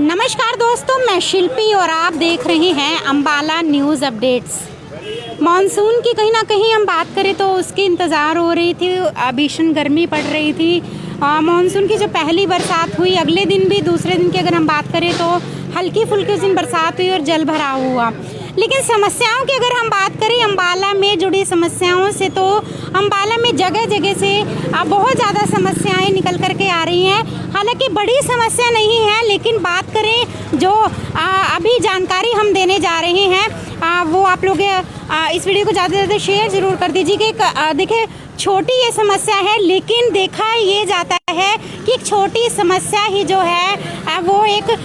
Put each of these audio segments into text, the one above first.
नमस्कार दोस्तों, मैं शिल्पी और आप देख रहे हैं अंबाला न्यूज़ अपडेट्स। मॉनसून की कहीं ना कहीं हम बात करें तो उसकी इंतज़ार हो रही थी। भीषण गर्मी पड़ रही थी। मॉनसून की जो पहली बरसात हुई, अगले दिन भी दूसरे दिन की अगर हम बात करें तो हल्की फुल्की उस दिन बरसात हुई और जल भराव हुआ। लेकिन समस्याओं की अगर हम बात करें अंबाला में जुड़ी समस्याओं से, तो अंबाला में जगह जगह से बहुत ज़्यादा समस्याएं निकल कर के आ रही हैं। हालांकि बड़ी समस्या नहीं है, लेकिन बात करें जो अभी जानकारी हम देने जा रहे हैं वो आप लोग इस वीडियो को ज़्यादा से ज़्यादा शेयर ज़रूर कर दीजिए। कि देखिए, छोटी ये समस्या है, लेकिन देखा ये जाता है कि छोटी समस्या ही जो है वो एक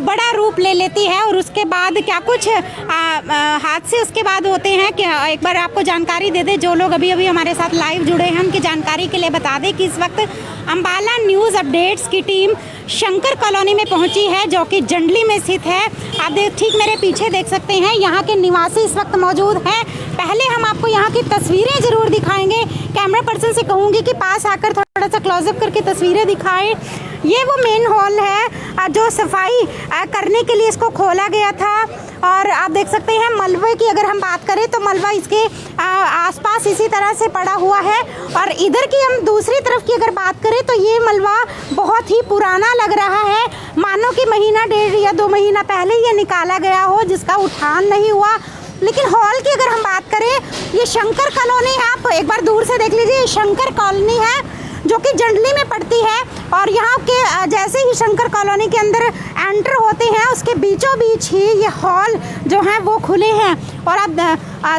बड़ा रूप ले लेती है। और उसके बाद क्या कुछ हादसे उसके बाद होते हैं कि एक बार आपको जानकारी दे दे, जो लोग अभी अभी हमारे साथ लाइव जुड़े हैं उनकी जानकारी के लिए बता दें कि इस वक्त अंबाला न्यूज़ अपडेट्स की टीम शंकर कॉलोनी में पहुंची है, जो कि जंडली में स्थित है। आप ठीक मेरे पीछे देख सकते हैं, यहाँ के निवासी इस वक्त मौजूद हैं। पहले हम आपको यहाँ की तस्वीरें ज़रूर दिखाएंगे। कैमरा पर्सन से कहूँगी कि पास आकर थोड़ा सा क्लोजअप करके तस्वीरें दिखाएं। ये वो मेन हॉल है जो सफाई करने के लिए इसको खोला गया था। और आप देख सकते हैं मलबे की अगर हम बात करें तो मलबा इसके आसपास इसी तरह से पड़ा हुआ है। और इधर की हम दूसरी तरफ की अगर बात करें तो ये मलबा बहुत ही पुराना लग रहा है, मानो कि महीना 1.5 या 2 महीना पहले ये निकाला गया हो, जिसका उठान नहीं हुआ। लेकिन हॉल की अगर हम बात करें, ये शंकर कॉलोनी है, आप एक बार दूर से देख लीजिए, ये शंकर कॉलोनी है जो कि जंडली में पड़ती है। और यहाँ के जैसे ही शंकर कॉलोनी के अंदर एंटर होते हैं, उसके बीचों बीच ही ये हॉल जो हैं वो खुले हैं। और आप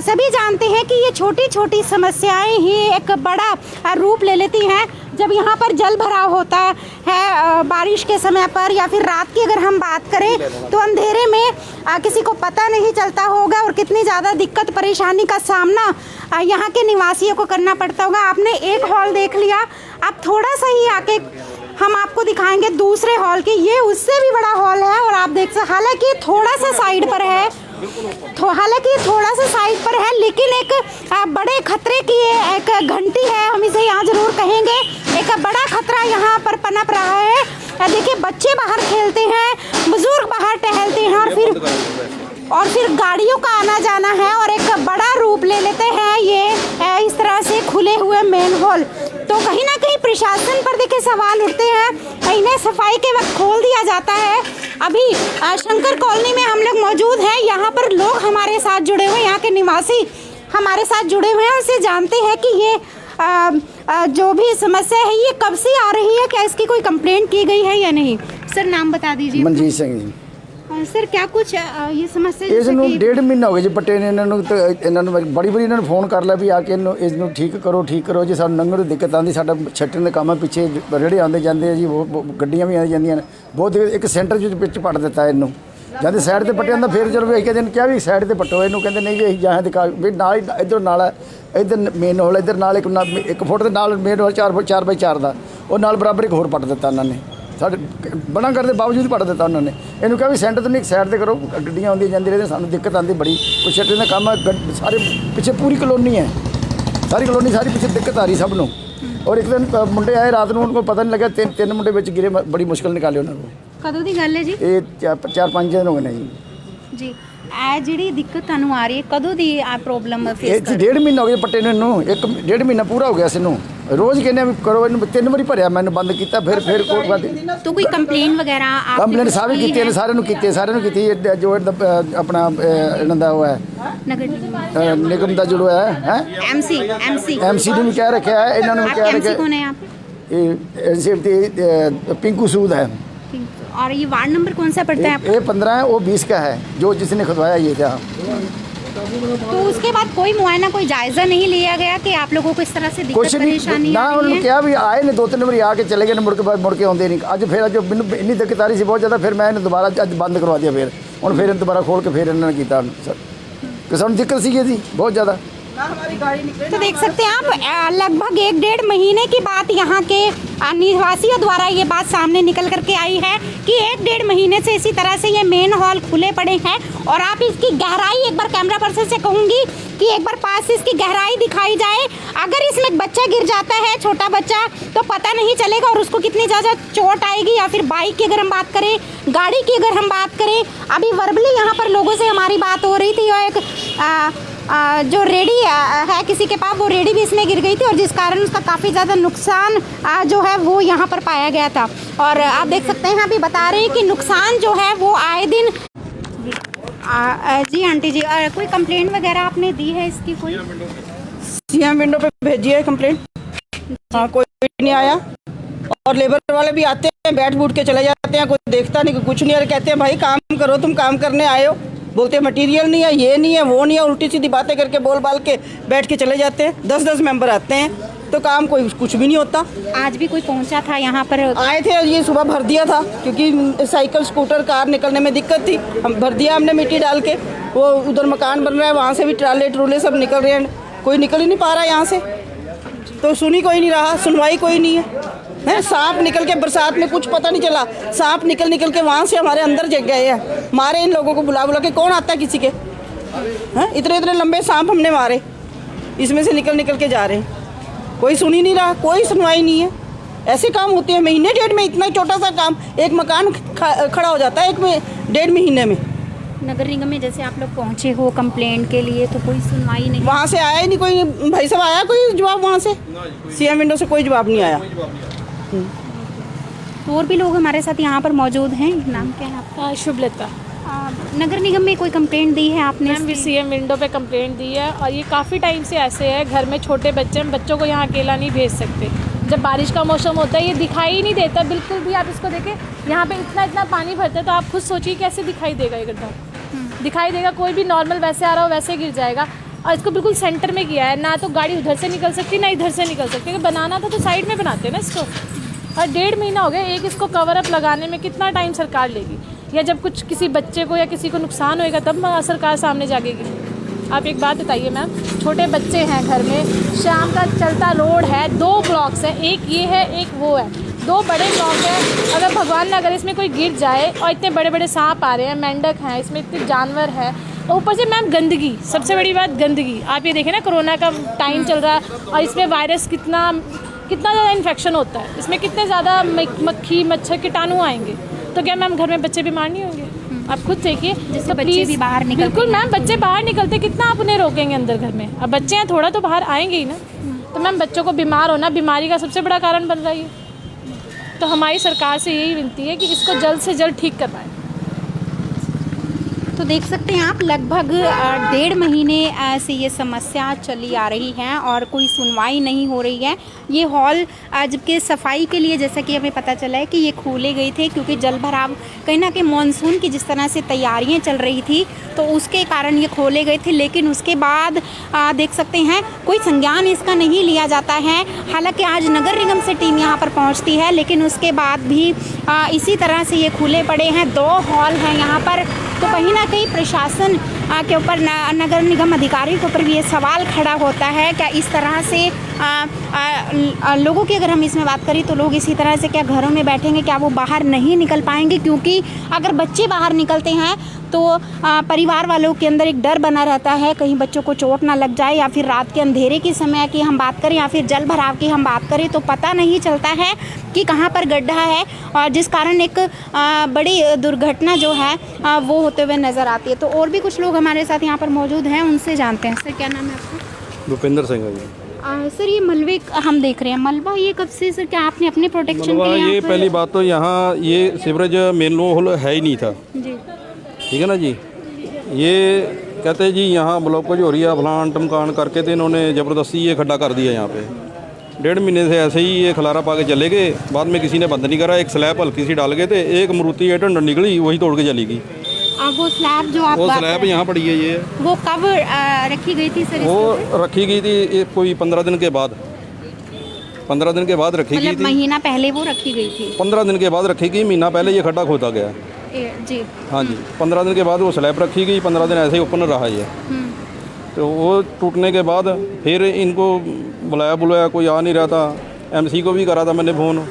सभी जानते हैं कि ये छोटी छोटी समस्याएं ही एक बड़ा रूप ले लेती हैं। जब यहाँ पर जल भराव होता है बारिश के समय पर, या फिर रात की अगर हम बात करें तो अंधेरे में किसी को पता नहीं चलता होगा और कितनी ज़्यादा दिक्कत परेशानी का सामना यहाँ के निवासियों को करना पड़ता होगा। आपने एक हॉल देख लिया, आप थोड़ा सा ही आके हम आपको दिखाएंगे दूसरे हॉल की। ये उससे भी बड़ा हॉल है और आप देख सकते, हालांकि थोड़ा सा साइड पर है, लेकिन एक बड़े खतरे की एक घंटी है, हम इसे यहाँ जरूर कहेंगे। एक बड़ा खतरा यहाँ पर पनप रहा है। देखिए, बच्चे बाहर खेलते हैं, बुजुर्ग बाहर टहलते हैं, और फिर गाड़ियों का आना जाना है और एक बड़ा रूप ले लेते हैं ये इस तरह से खुले हुए मेन हॉल। तो कहीं ना कहीं प्रशासन पर देखिए सवाल उठते हैं। इन्हें सफाई के वक्त खोल दिया जाता है। अभी शंकर कॉलोनी में हम लोग मौजूद हैं, यहाँ पर लोग हमारे साथ जुड़े हुए, यहाँ के निवासी हमारे साथ जुड़े हुए हैं, उनसे जानते हैं कि ये जो भी समस्या है ये कब से आ रही है, क्या इसकी कोई कंप्लेंट की गई है या नहीं। सर, नाम बता दीजिए। मनजीत सिंह जी। सर, क्या कुछ ये समस्या इसनों 1.5 महीना हो गया जी पट्टे ने ਇਹਨਾਂ ਨੂੰ ਬੜੀ ਇਹਨਾਂ ਨੂੰ ਫੋਨ ਕਰ ਲਿਆ ਵੀ ਆ ਕੇ ਇਸ ਨੂੰ ਠੀਕ ਕਰੋ ਜੀ, ਸਾਨੂੰ ਲੰਘਣ ਨੂੰ ਦਿੱਕਤ ਆਉਂਦੀ, ਸਾਡਾ ਛੱਟਣ ਦਾ ਕੰਮ ਹੈ, ਪਿੱਛੇ ਰੇੜੇ ਆਉਂਦੇ ਜਾਂਦੇ ਆ ਜੀ, ਉਹ ਗੱਡੀਆਂ ਵੀ ਆਉਂਦੀਆਂ ਜਾਂਦੀਆਂ ਨੇ, ਬਹੁਤ ਇੱਕ ਸੈਂਟਰ ਵਿੱਚ ਪੱਟ ਦਿੱਤਾ ਇਹਨੂੰ। ਜਦ ਸਾਈਡ ਤੇ ਪੱਟਿਆ ਜਾਂਦਾ ਫਿਰ ਚਲੋ ਵੀ ਇੱਕ ਦਿਨ ਕਿਹਾ ਵੀ ਸਾਈਡ ਤੇ ਪੱਟੋ ਇਹਨੂੰ, ਕਹਿੰਦੇ ਨਹੀਂ ਵੀ ਅਸੀਂ ਜਾਂ ਦਿਖਾ ਵੀ ਨਾਲ ਹੀ ਇੱਧਰ ਨਾਲ ਹੈ, ਇੱਧਰ ਮੇਨ ਹੌਲ ਇੱਧਰ ਨਾਲ 1 ਫੁੱਟ ਦੇ ਨਾਲ ਮੇਨ ਹੌਲ 4x4 ਦਾ, ਉਹ ਨਾਲ ਬਰਾਬਰ ਇੱਕ ਹੋਰ ਪੱਟ ਦਿੱਤਾ ਉਹਨਾਂ ਨੇ। ਸਾਡੇ ਬਣਾ ਕਰਨ ਦੇ ਬਾਵਜੂਦ ਪੱਟ ਦਿੱਤਾ ਉਹਨਾਂ ਨੇ। ਇਹਨੂੰ ਕਿਹਾ ਵੀ ਸੈਂਟਰ ਤੋਂ ਨਹੀਂ, ਸਾਈਡ ਤੇ ਕਰੋ, ਗੱਡੀਆਂ ਆਉਂਦੀਆਂ ਜਾਂਦੀਆਂ ਰਹਿੰਦੀਆਂ, ਸਾਨੂੰ ਦਿੱਕਤ ਆਉਂਦੀ ਬੜੀ। ਕੁਛ ਛੱਟੇ ਦਾ ਕੰਮ ਹੈ, ਸਾਰੇ ਪਿੱਛੇ ਪੂਰੀ ਕਲੋਨੀ ਹੈ, ਸਾਰੀ ਕਲੋਨੀ ਸਾਰੀ ਪਿੱਛੇ ਦਿੱਕਤ ਆ ਰਹੀ ਸਭ ਨੂੰ। ਔਰ ਇੱਕ ਦਿਨ ਮੁੰਡੇ ਆਏ ਰਾਤ ਨੂੰ, ਉਹਨਾਂ ਨੂੰ ਪਤਾ ਨਹੀਂ ਲੱਗਿਆ, ਤਿੰਨ ਮੁੰਡੇ ਵਿੱਚ ਗਿਰੇ, ਬੜੀ ਮੁਸ਼ਕਿਲ ਨਿਕਾਲੇ ਉਹਨਾਂ ਨੂੰ। ਕਦੋਂ ਦੀ ਗੱਲ ਹੈ ਜੀ? ਇਹ 4-5 ਦਿਨ ਹੋ ਗਏ ਨੇ ਜੀ। ਇਹ ਜਿਹੜੀ ਦਿੱਕਤ ਤੁਹਾਨੂੰ ਆ ਰਹੀ ਹੈ, ਕਦੋਂ ਦੀ ਆ ਪ੍ਰੋਬਲਮ ਫੇਸ ਇਹ 1.5 ਮਹੀਨਾ ਹੋ ਗਿਆ ਪੱਟੇ ਨੂੰ, ਇਹਨੂੰ 1.5 ਮਹੀਨਾ ਪੂਰਾ ਹੋ ਗਿਆ ਸੀ ਇਹਨੂੰ। रोज कहने करो, इन 3 बारी भरिया, मैंने बंद किया, फिर तो कोई कंप्लेन वगैरह कंप्लेन सारे कीते ने, सारे जो अपना इन्हां दा वो है निगम दा जो है एमसी ने भी कह रखा है, इन्हां ने कह रखा है। कौन है आप? ये पिंकू सूद है। और ये वार्ड नंबर कौन सा पड़ता है? ये 15 है, वो 20 का है, जो जिसने खुदवाया ये था। तो उसके बाद कोई मुआयना, कोई जायजा नहीं लिया गया कि आप लोगों को इस तरह से दिक्कत परेशानी ना? उन्होंने क्या भी आए ने 2-3 बार आके चले गए, मुड़ के आते नहीं। अज फिर जो मैंने इन्नी दिक्कत आ रही थी बहुत ज़्यादा, फिर मैं इन्हें दोबारा अज बंद करवा दिया। फिर हम फिर दोबारा खोल के फिर इन्होंने किया सर कि सानू दिक्कत सी जी बहुत ज़्यादा। ना हमारी गाड़ी निकले। तो देख सकते हैं आप लगभग 1-1.5 महीने की बात यहाँ के निवासियों द्वारा ये बात सामने निकल करके आई है कि 1-1.5 महीने से इसी तरह से ये मेन हॉल खुले पड़े हैं। और आप इसकी गहराई एक बार कैमरा पर्सन से कहूँगी कि एक बार पास से इसकी गहराई दिखाई जाए। अगर इसमें बच्चा गिर जाता है, छोटा बच्चा, तो पता नहीं चलेगा और उसको कितनी ज़्यादा चोट आएगी। या फिर बाइक की अगर हम बात करें, गाड़ी की अगर हम बात करें, अभी वर्बली यहाँ पर लोगों से हमारी बात हो रही थी और एक जो रेडी है किसी के पास, वो रेडी भी इसमें गिर गई थी और जिस कारण उसका काफ़ी ज़्यादा नुकसान जो है वो यहाँ पर पाया गया था। और आप देख सकते हैं अभी बता रहे हैं कि नुकसान जो है वो आए दिन। जी आंटी जी, कोई कंप्लेंट वगैरह आपने दी है इसकी? कोई सीएम विंडो पे भेजी है कंप्लेंट, हाँ कोई नहीं आया। और लेबर वाले भी आते हैं, बैठ बूट के चले जाते हैं, कोई देखता नहीं, कुछ नहीं। और कहते हैं भाई काम करो, तुम काम करने आए हो, बोलते हैं मटेरियल नहीं है, ये नहीं है, वो नहीं है, उल्टी सीधी बातें करके बोल बाल के बैठ के चले जाते हैं। 10-10 मेंबर आते हैं तो काम कोई कुछ भी नहीं होता। आज भी कोई पहुंचा था यहाँ पर? आए थे, ये सुबह भर दिया था क्योंकि साइकिल स्कूटर कार निकलने में दिक्कत थी। हम भर दिया हमने मिट्टी डाल के। वो उधर मकान बन रहा है, वहाँ से भी ट्राले ट्रूले सब निकल रहे हैं, कोई निकल ही नहीं पा रहा है यहाँ से। तो सुनी कोई नहीं रहा, सुनवाई कोई नहीं है। सांप निकल के बरसात में कुछ पता नहीं चला, सांप निकल के वहाँ से हमारे अंदर जग गए हैं। मारे इन लोगों को बुला बुला के, कौन आता है किसी के? हैं इतने इतने लंबे सांप हमने मारे, इसमें से निकल के जा रहे हैं। कोई सुन ही नहीं रहा, कोई सुनवाई नहीं है। ऐसे काम होते हैं महीने डेढ़ में, इतना छोटा सा काम, एक मकान खड़ा हो जाता है 1-1.5 महीने में। नगर निगम में जैसे आप लोग पहुँचे हो कंप्लेंट के लिए, तो कोई सुनवाई नहीं? वहाँ से आया ही नहीं कोई। भाई साहब आया कोई जवाब वहाँ से? सीएम विंडो से कोई जवाब नहीं आया। तो और भी लोग हमारे साथ यहाँ पर मौजूद हैं। नाम क्या है आपका? शुभलता। नगर निगम में कोई कंप्लेंट दी है आपने? मैम सीएम विंडो पे कंप्लेंट दी है और ये काफ़ी टाइम से ऐसे है। घर में छोटे बच्चे हैं, बच्चों को यहाँ अकेला नहीं भेज सकते। जब बारिश का मौसम होता है ये दिखाई ही नहीं देता बिल्कुल भी। आप इसको देखें, यहाँ पे इतना पानी भरता है, तो आप खुद सोचिए कैसे दिखाई देगा ये गड्ढा। दिखाई देगा, कोई भी नॉर्मल वैसे आ रहा हो वैसे गिर जाएगा। और इसको बिल्कुल सेंटर में किया है, ना तो गाड़ी उधर से निकल सकती ना इधर से निकल सकती। अगर बनाना था तो साइड में बनाते ना इसको। और 1.5 महीना हो गया एक इसको कवर अप लगाने में। कितना टाइम सरकार लेगी? या जब कुछ किसी बच्चे को या किसी को नुकसान होएगा तब सरकार सामने जागेगी। आप एक बात बताइए मैम, छोटे बच्चे हैं घर में, शाम का चलता रोड है, 2 ब्लॉक्स हैं, एक ये है एक वो है, 2 बड़े ब्लॉक हैं। अगर भगवान न अगर इसमें कोई गिर जाए, और इतने बड़े बड़े सांप आ रहे हैं, मेंढक हैं, इसमें इतने जानवर हैं, और ऊपर से मैम गंदगी, सबसे बड़ी बात गंदगी। आप ये देखें ना, कोरोना का टाइम चल रहा है और इसमें वायरस कितना ज़्यादा इन्फेक्शन होता है, इसमें कितने ज़्यादा मक्खी मच्छर कीटाणु आएंगे। तो क्या मैम घर में बच्चे बीमार नहीं होंगे? आप खुद देखिए, जिससे बच्चे भी बाहर निकलते हैं। बिल्कुल मैम, बच्चे बाहर निकलते, कितना आप उन्हें रोकेंगे अंदर घर में? अब बच्चे हैं, थोड़ा तो बाहर आएंगे ही ना। तो मैम बच्चों को बीमार होना बीमारी का सबसे बड़ा कारण बन रहा है। तो हमारी सरकार से यही विनती है कि इसको जल्द से जल्द ठीक करवाएं। तो देख सकते हैं आप, लगभग 1.5 महीने से ये समस्या चली आ रही है और कोई सुनवाई नहीं हो रही है। ये हॉल आज के सफाई के लिए, जैसा कि हमें पता चला है कि ये खोले गए थे क्योंकि जल भराव कहीं ना कहीं मानसून की जिस तरह से तैयारियां चल रही थी तो उसके कारण ये खोले गए थे। लेकिन उसके बाद देख सकते हैं कोई संज्ञान इसका नहीं लिया जाता है। हालांकि आज नगर निगम से टीम यहाँ पर पहुँचती है, लेकिन उसके बाद भी इसी तरह से ये खुले पड़े हैं। 2 हॉल हैं यहाँ पर। तो कहीं ना कहीं प्रशासन के ऊपर, नगर निगम अधिकारियों के ऊपर भी ये सवाल खड़ा होता है, क्या इस तरह से लोगों की अगर हम इसमें बात करें तो लोग इसी तरह से क्या घरों में बैठेंगे, क्या वो बाहर नहीं निकल पाएंगे? क्योंकि अगर बच्चे बाहर निकलते हैं तो परिवार वालों के अंदर एक डर बना रहता है, कहीं बच्चों को चोट ना लग जाए, या फिर रात के अंधेरे के समय की हम बात करें या फिर जल भराव की हम बात करें तो पता नहीं चलता है कि कहाँ पर गड्ढा है, और जिस कारण एक बड़ी दुर्घटना जो है वो होते हुए नज़र आती है। तो और भी कुछ लोग हमारे साथ यहाँ पर मौजूद हैं, उनसे जानते हैं। सर क्या नाम है आपका? भूपेंद्र सिंह है जी। सर ये मलबे हम देख रहे हैं, मलबा ये कब से सर, क्या आपने अपने प्रोटेक्शन के लिए? ये पहली बात तो यहाँ ये सीवरेज मेन होल है ही नहीं था जी, ठीक है ना जी। ये कहते हैं जी यहाँ ब्लॉकेज हो रही है, फलान टमकान करके तो इन्होंने ज़बरदस्ती ये खड्डा कर दिया यहाँ पे। 1.5 महीने से ऐसे ही ये खलारा पा के चले गए, बाद में किसी ने बंद नहीं करा। एक स्लैब हल्की सी डाल गए थे, एक मरूती एटन निकली, वही तोड़ के चली गई। वो स्लैब जो आप वो स्लैब यहाँ पड़ी है, ये वो कब रखी गई थी सर? वो रखी गई थी कोई 15 दिन के बाद, 15 दिन के बाद रखी गई थी। महीना पहले वो रखी गई थी? 15 दिन के बाद रखी गई, महीना पहले ये खड्डा खोदा गया जी। हाँ जी। 15 दिन के बाद वो स्लैब रखी गई, 15 दिन ऐसे ही ओपन रहा ये। तो वो टूटने के बाद फिर इनको बुलाया कोई आ नहीं रहा था। एमसी को भी करा था मैंने फ़ोन।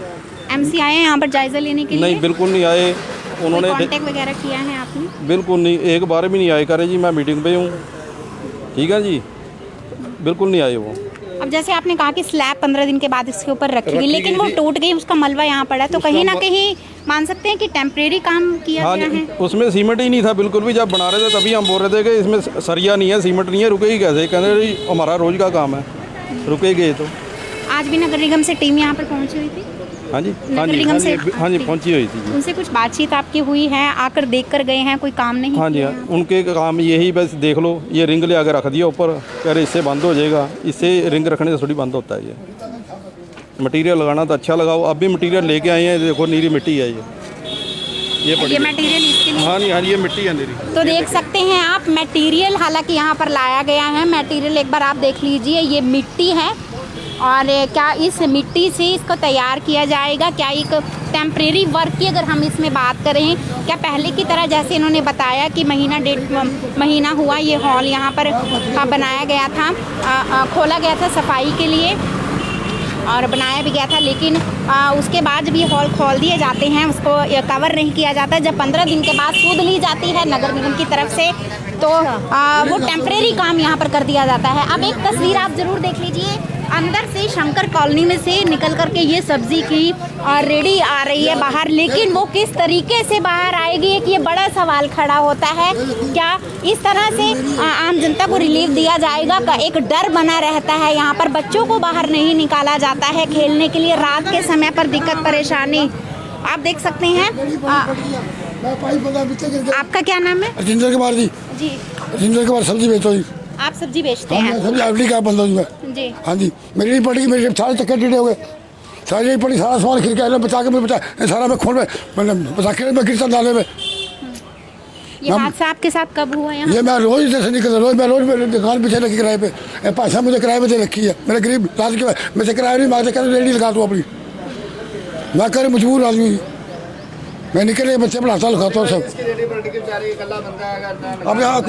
एमसी आए हैं यहाँ पर जायज़ा लेने के लिए? नहीं, बिल्कुल नहीं आए। उन्होंने कांटेक्ट वगैरह किया है आपने? बिल्कुल नहीं, एक बार भी नहीं आए। कह रहे जी मैं मीटिंग पे हूँ। ठीक है जी, बिल्कुल नहीं आए वो। अब जैसे आपने कहा कि स्लैब 15 दिन के बाद इसके ऊपर रखी, लेकिन वो टूट गई, उसका मलबा यहाँ पड़ा, तो कहीं ना कहीं मान सकते हैं कि टेम्परेरी काम किया हाँ गया जी, है। उसमें सीमेंट ही नहीं था बिल्कुल भी। जब बना रहे थे तभी हम बोल रहे थे कि इसमें सरिया नहीं है, सीमेंट नहीं है, रुकेगी कैसे? कहते जी हमारा रोज़ का काम है, रुकेगी। तो आज भी नगर निगम से टीम यहाँ पर पहुँची हुई थी? हाँ जी, नगर हाँ जी, निगम हाँ से जी, हाँ जी, पहुँची हुई थी जी। उनसे कुछ बातचीत आपकी हुई है? आकर देख कर गए हैं, कोई काम नहीं हाँ जी, किया? हाँ, उनके काम यही बस देख लो, ये रिंग ले आकर रख दिया ऊपर, कह रहे इससे बंद हो जाएगा। इससे रिंग रखने से थोड़ी बंद होता है। ये मटेरियल लगाना तो अच्छा लगाओ। अब भी मटेरियल लेके आए हैं, देखो नीरी मिट्टी है ये ये मटेरियल इसके लिए? हाँ जी, हाँ जी, ये मिट्टी है नीरी। तो देख सकते हैं आप मटेरियल, हालांकि यहाँ पर लाया गया है मटेरियल, एक बार आप देख लीजिए। ये मिट्टी है और क्या इस मिट्टी से इसको तैयार किया जाएगा? क्या एक टेम्परेरी वर्क की अगर हम इसमें बात करें, क्या पहले की तरह जैसे इन्होंने बताया कि डेढ़ महीना हुआ ये हॉल यहाँ पर बनाया गया था, खोला गया था सफाई के लिए और बनाया भी गया था, लेकिन उसके बाद जब ये हॉल खोल दिए जाते हैं, उसको कवर नहीं किया जाता। जब 15 दिन के बाद सूद ली जाती है नगर निगम की तरफ से, तो वो टेम्परेरी काम यहाँ पर कर दिया जाता है। अब एक तस्वीर आप ज़रूर देख लीजिए। अंदर से शंकर कॉलोनी में से निकल करके ये सब्जी की रेडी आ रही है बाहर, लेकिन वो किस तरीके से बाहर आएगी, एक ये बड़ा सवाल खड़ा होता है। क्या इस तरह से आम जनता को रिलीफ दिया जाएगा? का एक डर बना रहता है। यहाँ पर बच्चों को बाहर नहीं निकाला जाता है खेलने के लिए, रात के समय पर दिक्कत परेशानी आप देख सकते हैं। आपका क्या नाम है? राजेंद्र कुमार जी। जी, राजेंद्र कुमार सब्जी बेचो जी। आप सब्जी बेचते हैं? सब्जी आउटली का बंदा जी मैं। जी, हाँ जी, मेरी नहीं पड़ी, मेरे सारे चक्कर टेढ़े हो गए, सारी नहीं पड़ी, सारा सामान खिर के बचा के मैं बचा सारा मैं खोल में मैंने बचा के मैं गिरता डाले में। ये हादसा आपके साथ कब हुआ यहाँ? ये मैं रोज जैसे निकलता, रोज मेरी दुकान पीछे रखी किराए पे, पैसा मुझे किराए पे दे रखी है। मेरा गरीब रात के मैं से किराया नहीं मांगते, कर रेडी लगा दूँ अपनी, मैं करे मजबूर आदमी, मैं निकले बच्चे पढ़ाता लिखाता हूँ सब। अब यहाँ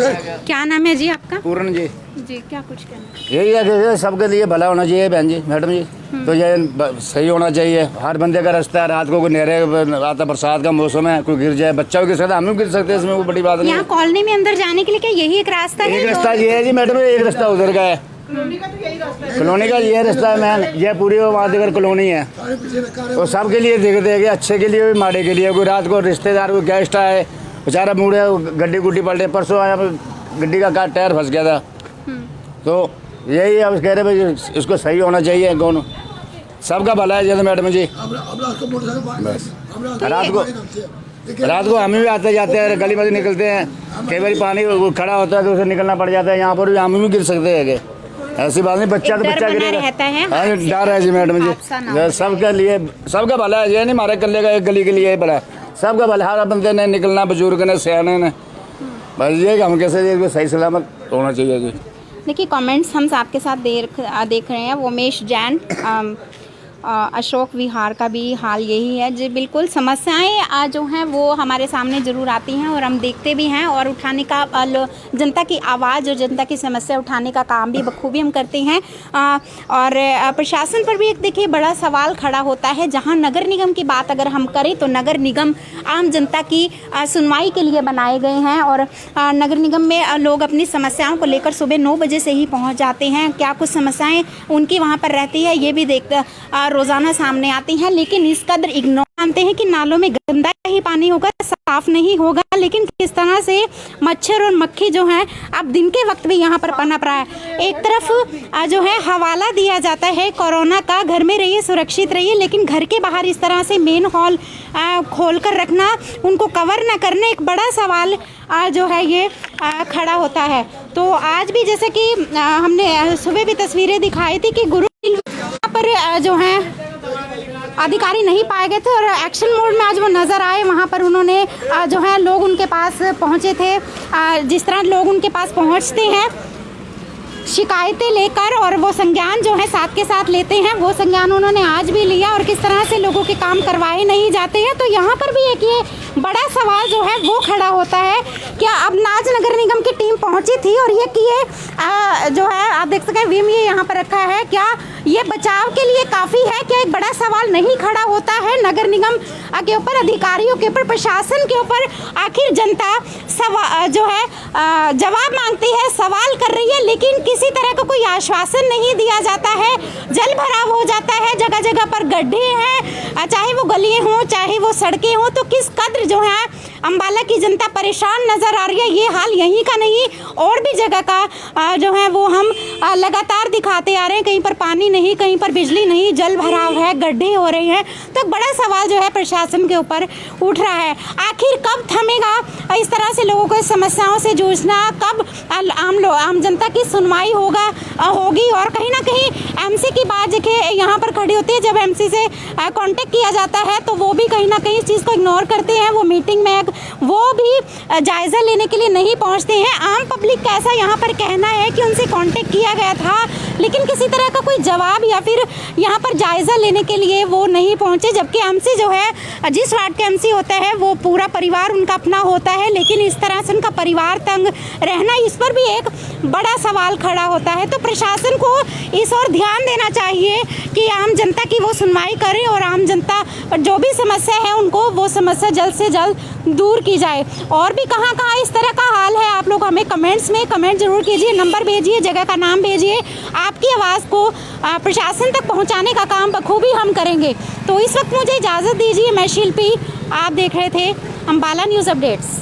क्या नाम है जी आपका? पूर्ण जी। जी, क्या कुछ कहना? यही है कि सबके लिए भला होना चाहिए बहन जी, मैडम जी। तो ये सही होना चाहिए। हर बंदे का रास्ता है, रात को कोई नहरे आता, बरसात का मौसम है, कोई गिर जाए, बच्चा भी गिर सकता है, हम भी गिर सकते हैं, इसमें कोई बड़ी बात नहीं यहाँ है। कॉलोनी में अंदर जाने के लिए क्या यही एक रास्ता है? एक रास्ता ये है जी मैडम, एक रास्ता उधर का है, कॉलोनी का ये रास्ता है मैन, ये पूरी वहाँ तक कॉलोनी है। वो सबके लिए दिक्कत है, अच्छे के लिए भी माड़े के लिए। कोई रात को रिश्तेदार कोई गेस्ट आए, बेचारा मूड है, गड्डी गुड्डी पलटे, परसों आया गड्डी का टायर फंस गया था। तो यही अब कह रहे भाई इसको सही होना चाहिए, कौन सबका भला है जैसे मैडम जी। बस रात को हम भी आते जाते हैं, गली में निकलते हैं, कई बार पानी खड़ा होता है तो उसे निकलना पड़ जाता है। यहाँ पर भी हम भी गिर सकते हैं, ऐसी बात नहीं, बच्चा तो बच्चा गिरेगा। हाँ डर है जी मैडम जी, सबके लिए सबका भला है, ये नहीं मारे कर लेगा एक गली के लिए भला है, सबका भला। हर बंदे ने निकलना, बुजुर्ग ने, सियाने ने, बस ये हम कैसे सही सलामत होना चाहिए जी। देखिए कमेंट्स हम आपके साथ देख रहे हैं। उमेश जैन, अशोक विहार का भी हाल यही है जी। बिल्कुल समस्याएं जो हैं वो हमारे सामने ज़रूर आती हैं और हम देखते भी हैं, और उठाने का जनता की आवाज़ और जनता की समस्या उठाने का काम भी बखूबी हम करते हैं। और प्रशासन पर भी एक देखिए बड़ा सवाल खड़ा होता है। जहां नगर निगम की बात अगर हम करें तो नगर निगम आम जनता की सुनवाई के लिए बनाए गए हैं, और नगर निगम में लोग अपनी समस्याओं को लेकर सुबह 9 बजे से ही पहुँच जाते हैं। क्या कुछ समस्याएँ उनकी वहाँ पर रहती है ये भी रोज़ाना सामने आती हैं, लेकिन इस कदर इग्नोर मानते हैं कि नालों में गंदा ही पानी होगा, साफ नहीं होगा। लेकिन किस तरह से मच्छर और मक्खी जो हैं अब दिन के वक्त भी यहाँ पर पनप रहा है। एक तरफ जो है हवाला दिया जाता है कोरोना का, घर में रहिए, सुरक्षित रहिए, लेकिन घर के बाहर इस तरह से मेन हॉल खोल कर रखना, उनको कवर ना करना, एक बड़ा सवाल जो है ये खड़ा होता है। तो आज भी जैसे कि हमने सुबह भी तस्वीरें दिखाई थी कि गुरु पर जो है अधिकारी नहीं पाए गए थे, और एक्शन मोड में आज वो नज़र आए। वहाँ पर उन्होंने जो है लोग उनके पास पहुँचे थे। जिस तरह लोग उनके पास पहुँचते हैं, शिकायतें लेकर और वो संज्ञान जो है साथ के साथ लेते हैं, वो संज्ञान उन्होंने आज भी लिया और किस तरह से लोगों के काम करवाए नहीं जाते हैं। तो यहाँ पर भी एक ये बड़ा सवाल जो है वो खड़ा होता है। क्या अब नाज नगर निगम की टीम पहुंची थी और ये किए जो है आप देख सकें विम ये यहाँ पर रखा है, क्या ये बचाव के लिए काफ़ी है? क्या एक बड़ा सवाल नहीं खड़ा होता है नगर निगम के ऊपर, अधिकारियों के ऊपर, प्रशासन के ऊपर? आखिर जनता जो है जवाब मांगती है, सवाल कर रही है, लेकिन किसी तरह का कोई आश्वासन नहीं दिया जाता है। जल भराव हो जाता है, जगह जगह पर गड्ढे हैं, चाहे वो गलियां हों चाहे वो सड़कें हों। तो किस कद्र जो है अम्बाला की जनता परेशान नज़र आ रही है। ये हाल यहीं का नहीं, और भी जगह का जो है वो हम लगातार दिखाते आ रहे हैं। कहीं पर पानी नहीं, कहीं पर बिजली नहीं, जल भराव है, गड्ढे हो रहे हैं। तो बड़ा सवाल जो है प्रशासन के ऊपर उठ रहा है। आखिर कब थमेगा इस तरह से लोगों को समस्याओं से जूझना? कब आम जनता की सुनवाई होगी? और कहीं ना कहीं एमसी की बात देखिए यहाँ पर खड़ी होती है। जब एमसी से कांटेक्ट किया जाता है तो वो भी कहीं ना कहीं इस चीज़ को इग्नोर करते हैं। वो मीटिंग में वो भी जायज़ा लेने के लिए नहीं पहुँचते हैं। आम पब्लिक का ऐसा यहाँ पर कहना है कि उनसे कांटेक्ट किया गया था, लेकिन किसी तरह का कोई जवाब या फिर यहाँ पर जायज़ा लेने के लिए वो नहीं पहुँचे। जबकि एमसी जो है, जिस वार्ड का एमसी होता है वो पूरा परिवार उनका अपना होता है, लेकिन इस तरह से उनका परिवार तंग रहना, इस पर भी एक बड़ा सवाल खड़ा होता है। तो प्रशासन को इस ओर ध्यान देना चाहिए कि आम जनता की वो सुनवाई करें और आम जनता जो भी समस्या है उनको वो समस्या जल्द से जल्द दूर की जाए। और भी कहाँ कहाँ इस तरह का हाल है, आप लोग हमें कमेंट्स में कमेंट जरूर कीजिए, नंबर भेजिए, जगह का नाम भेजिए। आपकी आवाज़ को प्रशासन तक पहुँचाने का काम बखूबी हम करेंगे। तो इस वक्त मुझे इजाज़त दीजिए, मैं शिल्पी, आप देख रहे थे अम्बाला न्यूज़ अपडेट्स।